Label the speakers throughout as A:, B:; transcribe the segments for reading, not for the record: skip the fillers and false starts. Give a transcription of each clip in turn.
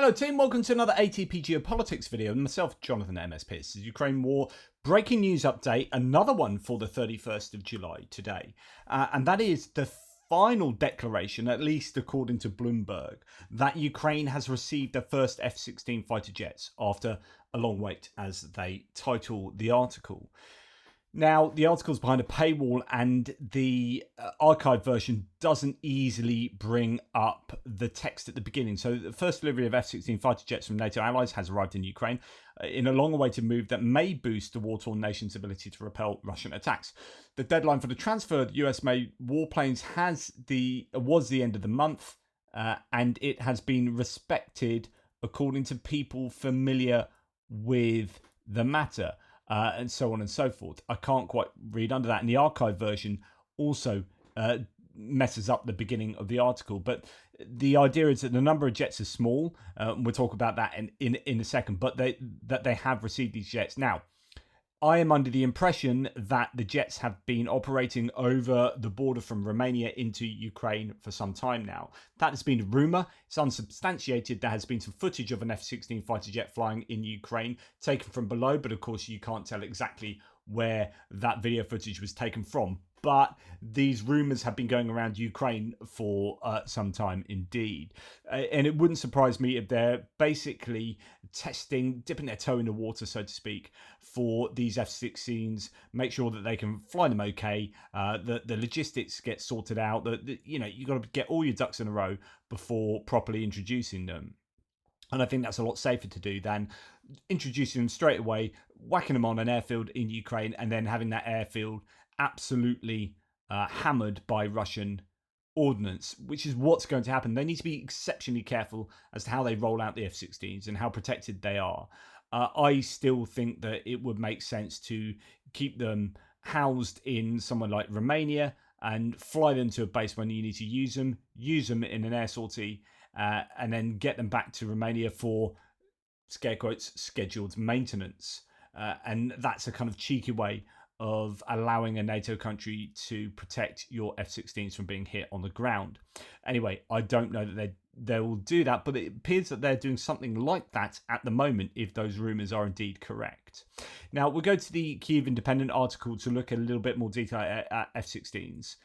A: Hello team, welcome to another ATP Geopolitics video. Myself, Jonathan MS Pierce. This is Ukraine War breaking news update, another one for the 31st of July today. And that is the final declaration, at least according to Bloomberg, that Ukraine has received their first F-16 fighter jets after a long wait, as they title the article. Now, the article's behind a paywall and the archive version doesn't easily bring up the text at the beginning. So the first delivery of F-16 fighter jets from NATO allies has arrived in Ukraine in a long-awaited move that may boost the war-torn nation's ability to repel Russian attacks. The deadline for the transfer of US-made warplanes was the end of the month, and it has been respected according to people familiar with the matter. And so on and so forth. I can't quite read under that. And the archive version also messes up the beginning of the article. But the idea is that the number of jets is small. We'll talk about that in a second. But that they have received these jets. Now, I am under the impression that the jets have been operating over the border from Romania into Ukraine for some time now. That has been a rumour. It's unsubstantiated. There has been some footage of an F-16 fighter jet flying in Ukraine taken from below, but of course you can't tell exactly where that video footage was taken from. But these rumours have been going around Ukraine for some time indeed. And it wouldn't surprise me if they're basically dipping their toe in the water, so to speak, for these F-16s, make sure that they can fly them okay, the logistics get sorted out, you've got to get all your ducks in a row before properly introducing them. And I think that's a lot safer to do than introducing them straight away, whacking them on an airfield in Ukraine, and then having that airfield absolutely hammered by Russian ordnance, which is what's going to happen. They need to be exceptionally careful as to how they roll out the F-16s and how protected they are. I still think that it would make sense to keep them housed in somewhere like Romania and fly them to a base when you need to use them in an air sortie, and then get them back to Romania for, scare quotes, scheduled maintenance. And that's a kind of cheeky way of allowing a NATO country to protect your F-16s from being hit on the ground. Anyway, I don't know that they will do that, but it appears that they're doing something like that at the moment, if those rumours are indeed correct. Now, we'll go to the Kyiv Independent article to look a little bit more detail at F-16s.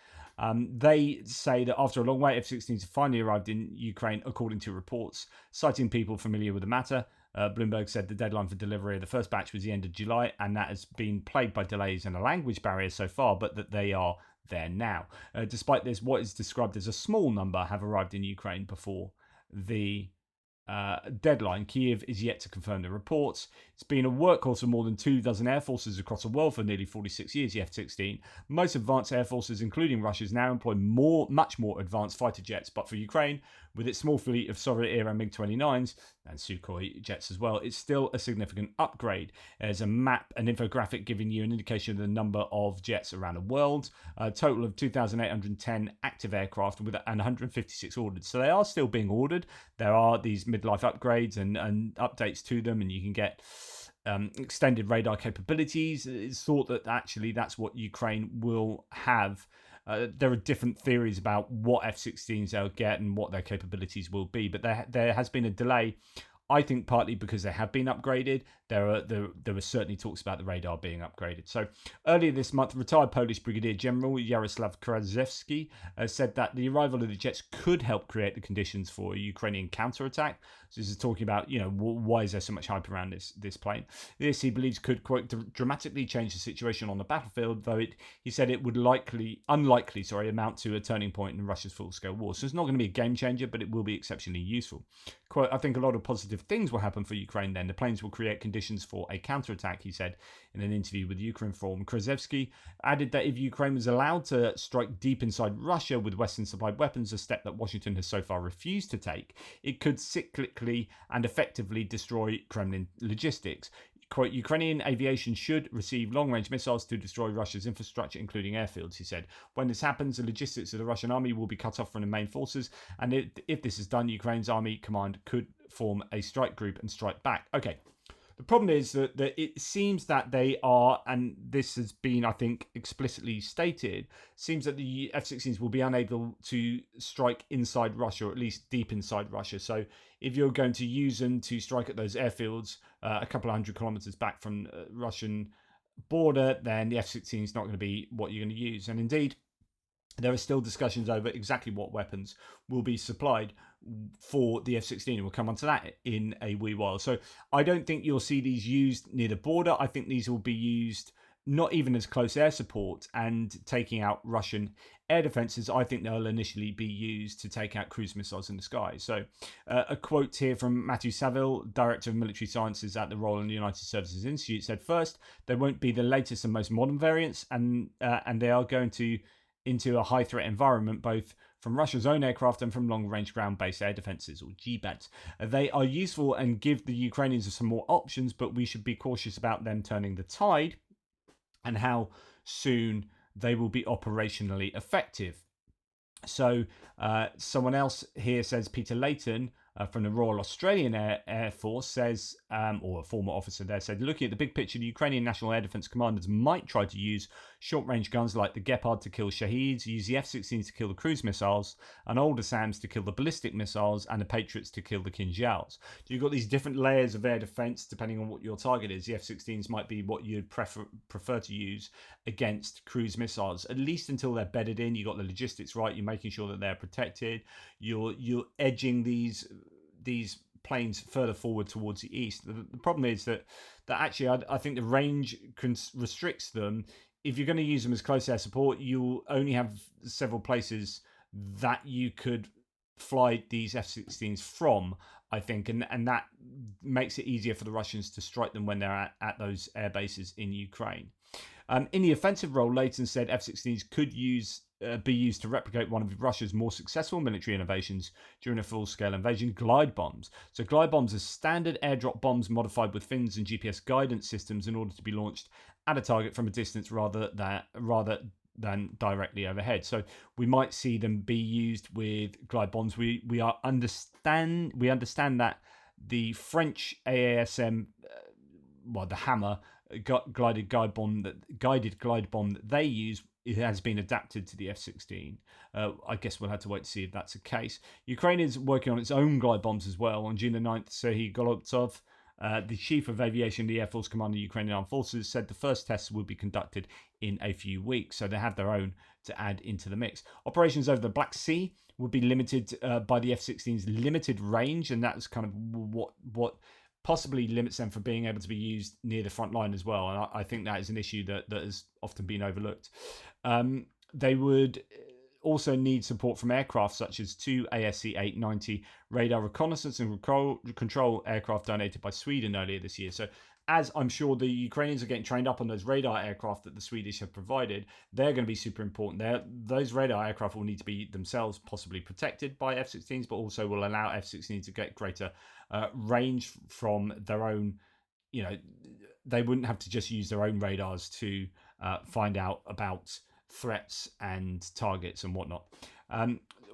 A: They say that after a long wait, F-16s have finally arrived in Ukraine, according to reports. Citing people familiar with the matter, Bloomberg said the deadline for delivery of the first batch was the end of July, and that has been plagued by delays and a language barrier so far, but that they are there now. Despite this, what is described as a small number have arrived in Ukraine before the deadline. Kyiv is yet to confirm the reports. It's been a workhorse for more than 24 air forces across the world for nearly 46 years, the F-16. Most advanced air forces, including Russia's, now employ much more advanced fighter jets, but for Ukraine, with its small fleet of Soviet-era MiG-29s and Sukhoi jets as well, it's still a significant upgrade. There's a map, an infographic giving you an indication of the number of jets around the world. A total of 2,810 active aircraft and 156 ordered. So they are still being ordered. There are these midlife upgrades and updates to them, and you can get extended radar capabilities. It's thought that actually that's what Ukraine will have. There are different theories about what F-16s they'll get and what their capabilities will be, but there has been a delay. I think partly because they have been upgraded. There were certainly talks about the radar being upgraded. So earlier this month, retired Polish Brigadier General Yaroslav Kraszewski said that the arrival of the jets could help create the conditions for a Ukrainian counterattack. So this is talking about, why is there so much hype around this plane? This, he believes, could, quote, dramatically change the situation on the battlefield, though he said it would unlikely amount to a turning point in Russia's full-scale war. So it's not going to be a game changer, but it will be exceptionally useful. Quote, I think a lot of positive things will happen for Ukraine then. The planes will create conditions for a counterattack, he said in an interview with Ukrinform. Kraszewski added that if Ukraine was allowed to strike deep inside Russia with Western-supplied weapons, a step that Washington has so far refused to take, it could cyclically and effectively destroy Kremlin logistics. Quote, Ukrainian aviation should receive long-range missiles to destroy Russia's infrastructure, including airfields, he said. When this happens, the logistics of the Russian army will be cut off from the main forces, and if this is done, Ukraine's army command could form a strike group and strike back. Okay, The problem is that it seems that they are, and this has been, I think, explicitly stated, seems that the F-16s will be unable to strike inside Russia, or at least deep inside Russia. So if you're going to use them to strike at those airfields a couple of hundred kilometers back from Russian border, then the F-16 is not going to be what you're going to use. And indeed, there are still discussions over exactly what weapons will be supplied for the F-16. We'll come on to that in a wee while. So I don't think you'll see these used near the border. I think these will be used not even as close air support and taking out Russian air defences. I think they'll initially be used to take out cruise missiles in the sky. So a quote here from Matthew Saville, Director of Military Sciences at the Royal and United Services Institute, said, "First, they won't be the latest and most modern variants, and they are going to into a high threat environment, both from Russia's own aircraft and from long-range ground-based air defences, or GBADs. They are useful and give the Ukrainians some more options, but we should be cautious about them turning the tide and how soon they will be operationally effective." So someone else here says, Peter Layton from the Royal Australian Air Force says, or a former officer there said, "Looking at the big picture, the Ukrainian National Air Defence commanders might try to use short-range guns like the Gepard to kill Shaheeds, use the F-16s to kill the cruise missiles, and older SAMs to kill the ballistic missiles, and the Patriots to kill the Kinjals." So you've got these different layers of air defence depending on what your target is. The F-16s might be what you'd prefer to use against cruise missiles, at least until they're bedded in. You've got the logistics right. You're making sure that they're protected. You're edging these planes further forward towards the east. The problem is that actually I think the range restricts them. If you're going to use them as close air support, you'll only have several places that you could fly these F-16s from, I think, and that makes it easier for the Russians to strike them when they're at those air bases in Ukraine. In the offensive role, Layton said F-16s could be used to replicate one of Russia's more successful military innovations during a full-scale invasion, glide bombs. So glide bombs are standard airdrop bombs modified with fins and GPS guidance systems in order to be launched at a target from a distance rather than directly overhead. So we might see them be used with glide bombs. We understand that the French AASM, the Hammer guided glide bomb that they use, it has been adapted to the F-16. I guess we'll have to wait to see if that's the case. Ukraine is working on its own glide bombs as well. On June the 9th, Serhiy Golubtsov, the Chief of Aviation of the Air Force Command of the Ukrainian Armed Forces, said the first tests will be conducted in a few weeks. So they have their own to add into the mix. Operations over the Black Sea would be limited by the F-16's limited range, and that's kind of what possibly limits them from being able to be used near the front line as well. And I think that is an issue that has often been overlooked. They would also need support from aircraft such as two ASC-890 radar reconnaissance and control aircraft donated by Sweden earlier this year. So as I'm sure the Ukrainians are getting trained up on those radar aircraft that the Swedish have provided, they're going to be super important. Those radar aircraft will need to be themselves possibly protected by F-16s, but also will allow F-16s to get greater range from their own. They wouldn't have to just use their own radars to find out about threats and targets and whatnot.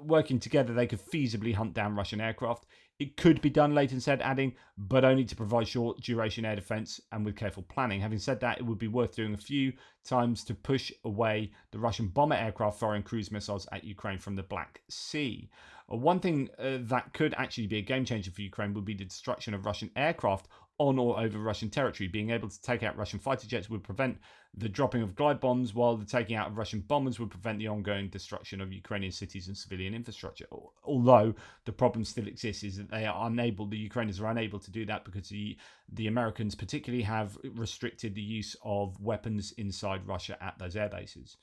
A: Working together, they could feasibly hunt down Russian aircraft. It could be done, Layton said, adding, but only to provide short-duration air defence and with careful planning. Having said that, it would be worth doing a few times to push away the Russian bomber aircraft firing cruise missiles at Ukraine from the Black Sea. One thing that could actually be a game-changer for Ukraine would be the destruction of Russian aircraft on or over Russian territory. Being able to take out Russian fighter jets would prevent the dropping of glide bombs, while the taking out of Russian bombers would prevent the ongoing destruction of Ukrainian cities and civilian infrastructure. Although the problem still exists, is that the Ukrainians are unable to do that because the Americans particularly have restricted the use of weapons inside Russia at those air bases.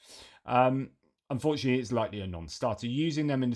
A: Unfortunately, it's likely a non-starter. Using them in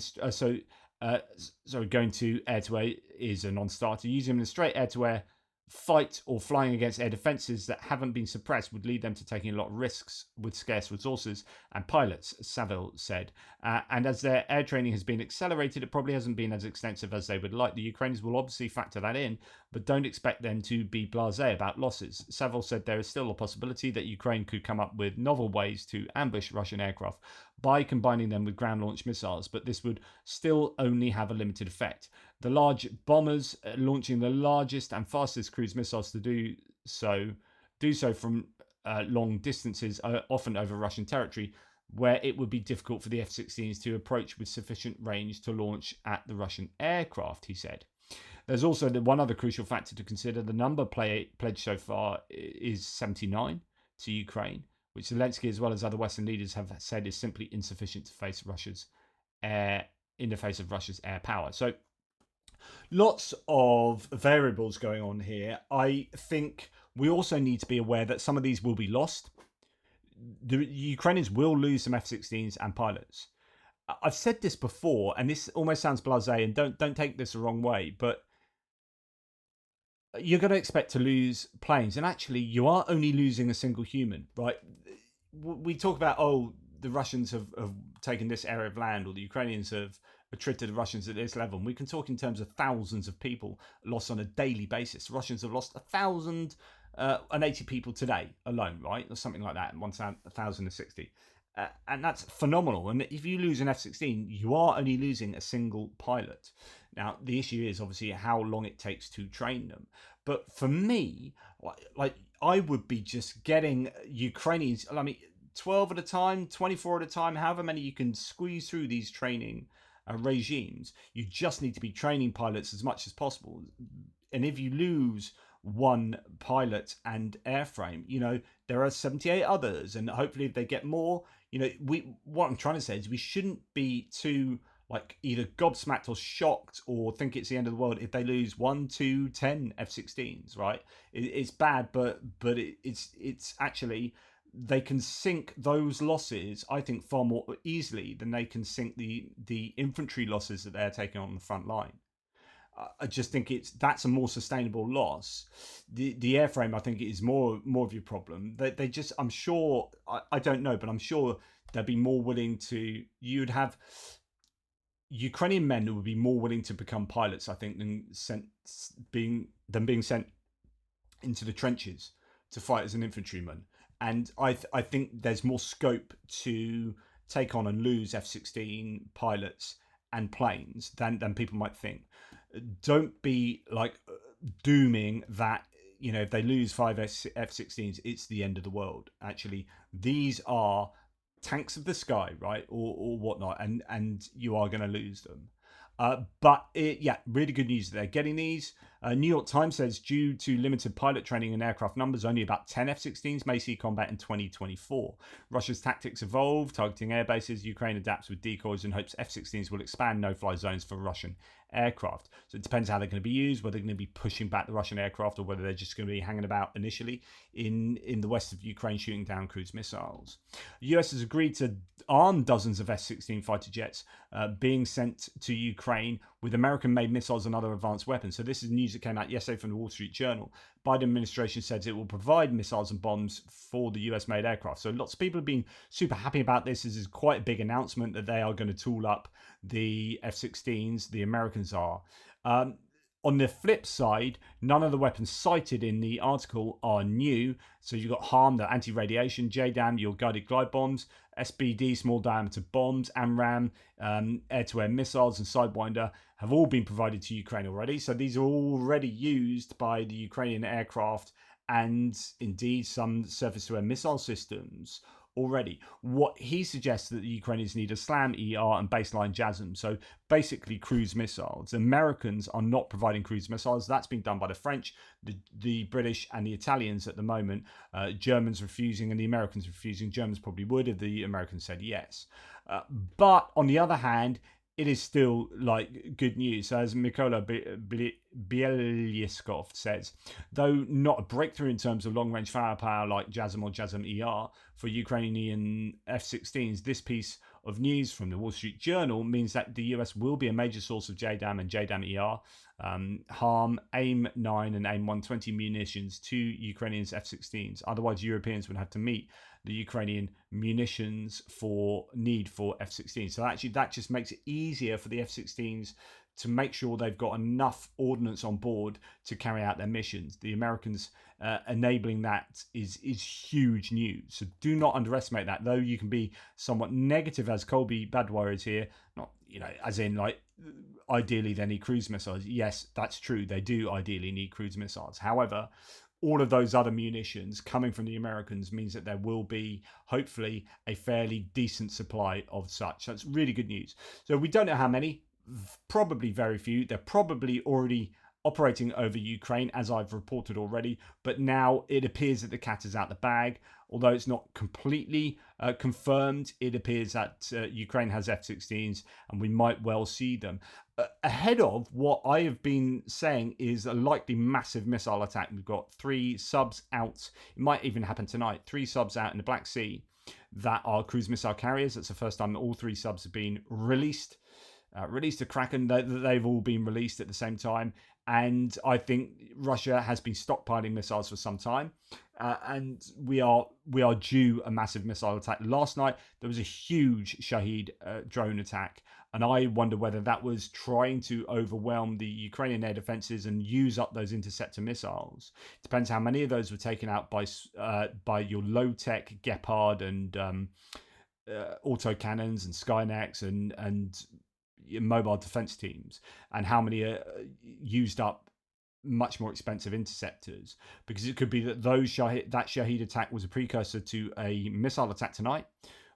A: going to air-to-air is a non-starter. Using them in a straight air-to-air fight or flying against air defences that haven't been suppressed would lead them to taking a lot of risks with scarce resources and pilots, Saville said. And as their air training has been accelerated, it probably hasn't been as extensive as they would like. The Ukrainians will obviously factor that in, but don't expect them to be blasé about losses. Saville said there is still a possibility that Ukraine could come up with novel ways to ambush Russian aircraft by combining them with ground-launched missiles, but this would still only have a limited effect. The large bombers launching the largest and fastest cruise missiles to so do so from long distances, often over Russian territory, where it would be difficult for the F-16s to approach with sufficient range to launch at the Russian aircraft, he said. There's also one other crucial factor to consider. The number pledged so far is 79 to Ukraine, which Zelensky, as well as other Western leaders, have said is simply insufficient to face Russia's air in the face of Russia's air power. So lots of variables going on here. I think we also need to be aware that some of these will be lost. The Ukrainians will lose some F-16s and pilots. I've said this before, and this almost sounds blasé, and don't take this the wrong way, but you're going to expect to lose planes, and actually you are only losing a single human, right? We talk about, the Russians have taken this area of land, or the Ukrainians have treated the Russians at this level. And we can talk in terms of thousands of people lost on a daily basis. The Russians have lost 1,080 people today alone, right? Or something like that, 1,060. And that's phenomenal. And if you lose an F-16, you are only losing a single pilot. Now, the issue is obviously how long it takes to train them. But for me, like I would be just getting Ukrainians, 12 at a time, 24 at a time, however many you can squeeze through these training regimes. You just need to be training pilots as much as possible. And if you lose one pilot and airframe, there are 78 others, and hopefully if they get more, what I'm trying to say is we shouldn't be too either gobsmacked or shocked or think it's the end of the world if they lose 1, 2, 10 F-16s, right? It's bad, but it's actually, they can sink those losses, I think, far more easily than they can sink the infantry losses that they're taking on the front line. I just think that's a more sustainable loss. The airframe, I think, is more of your problem. They just, I'm sure, I don't know, but I'm sure they'd be more willing to. You'd have Ukrainian men who would be more willing to become pilots, I think, than being sent into the trenches to fight as an infantryman. And I think there's more scope to take on and lose F-16 pilots and planes than people might think. Don't be dooming that, if they lose 5 F-16s, it's the end of the world. Actually, these are tanks of the sky, right, or whatnot, and you are going to lose them. But really good news that they're getting these. New York Times says due to limited pilot training and aircraft numbers, only about 10 F-16s may see combat in 2024. Russia's tactics evolve, targeting air bases. Ukraine adapts with decoys and hopes F-16s will expand no-fly zones for Russian aircraft. So it depends how they're going to be used, whether they're going to be pushing back the Russian aircraft or whether they're just going to be hanging about initially in the west of Ukraine shooting down cruise missiles. The US has agreed to arm dozens of F-16 fighter jets being sent to Ukraine with American-made missiles and other advanced weapons. So this is news that came out yesterday from the Wall Street Journal. Biden administration says it will provide missiles and bombs for the US-made aircraft. So lots of people have been super happy about this. This is quite a big announcement that they are going to tool up the F-16s. The Americans are. On the flip side, none of the weapons cited in the article are new. So you've got HARM, the anti-radiation, JDAM, your guided glide bombs, SBD, small diameter bombs, AMRAAM, air-to-air missiles, and Sidewinder have all been provided to Ukraine already. So these are already used by the Ukrainian aircraft and indeed some surface-to-air missile systems already. What he suggests that the Ukrainians need a SLAM, ER, and baseline JASM. So basically cruise missiles. The Americans are not providing cruise missiles. That's being done by the French, the British, and the Italians at the moment. Germans refusing and the Americans refusing. Germans probably would if the Americans said yes. But on the other hand, it is still good news. So as Mykola Bielyskov says, though not a breakthrough in terms of long-range firepower like JASM or JASM-ER for Ukrainian F-16s, this piece of news from the Wall Street Journal means that the US will be a major source of JDAM and JDAM-ER, HARM, AIM-9 and AIM-120 munitions to Ukrainians F-16s. Otherwise, Europeans would have to meet the Ukrainian munitions need for F-16. So actually that just makes it easier for the F-16s to make sure they've got enough ordnance on board to carry out their missions. The Americans enabling that is huge news. So do not underestimate that, though you can be somewhat negative as Colby Badwire is here. Not, as in ideally they need cruise missiles. Yes, that's true. They do ideally need cruise missiles. However, all of those other munitions coming from the Americans means that there will be, hopefully, a fairly decent supply of such. That's really good news. So we don't know how many, probably very few. They're probably already operating over Ukraine, as I've reported already, but now it appears that the cat is out the bag. Although it's not completely confirmed, it appears that Ukraine has F-16s and we might well see them. Ahead of what I have been saying is a likely massive missile attack. We've got 3 subs out. It might even happen tonight. 3 subs out in the Black Sea that are cruise missile carriers. That's the first time that all 3 subs have been released. Released to Kraken. They've all been released at the same time. And I think Russia has been stockpiling missiles for some time. And we are due a massive missile attack. Last night, there was a huge Shahed drone attack. And I wonder whether that was trying to overwhelm the Ukrainian air defenses and use up those interceptor missiles. Depends how many of those were taken out by your low-tech Gepard and autocannons and Skynets and mobile defense teams, and how many used up much more expensive interceptors, because it could be that that Shahed attack was a precursor to a missile attack tonight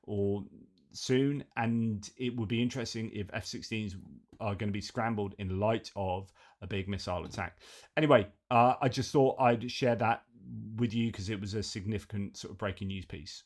A: or soon, and it would be interesting if F-16s are going to be scrambled in light of a big missile attack. Anyway, I just thought I'd share that with you because it was a significant sort of breaking news piece.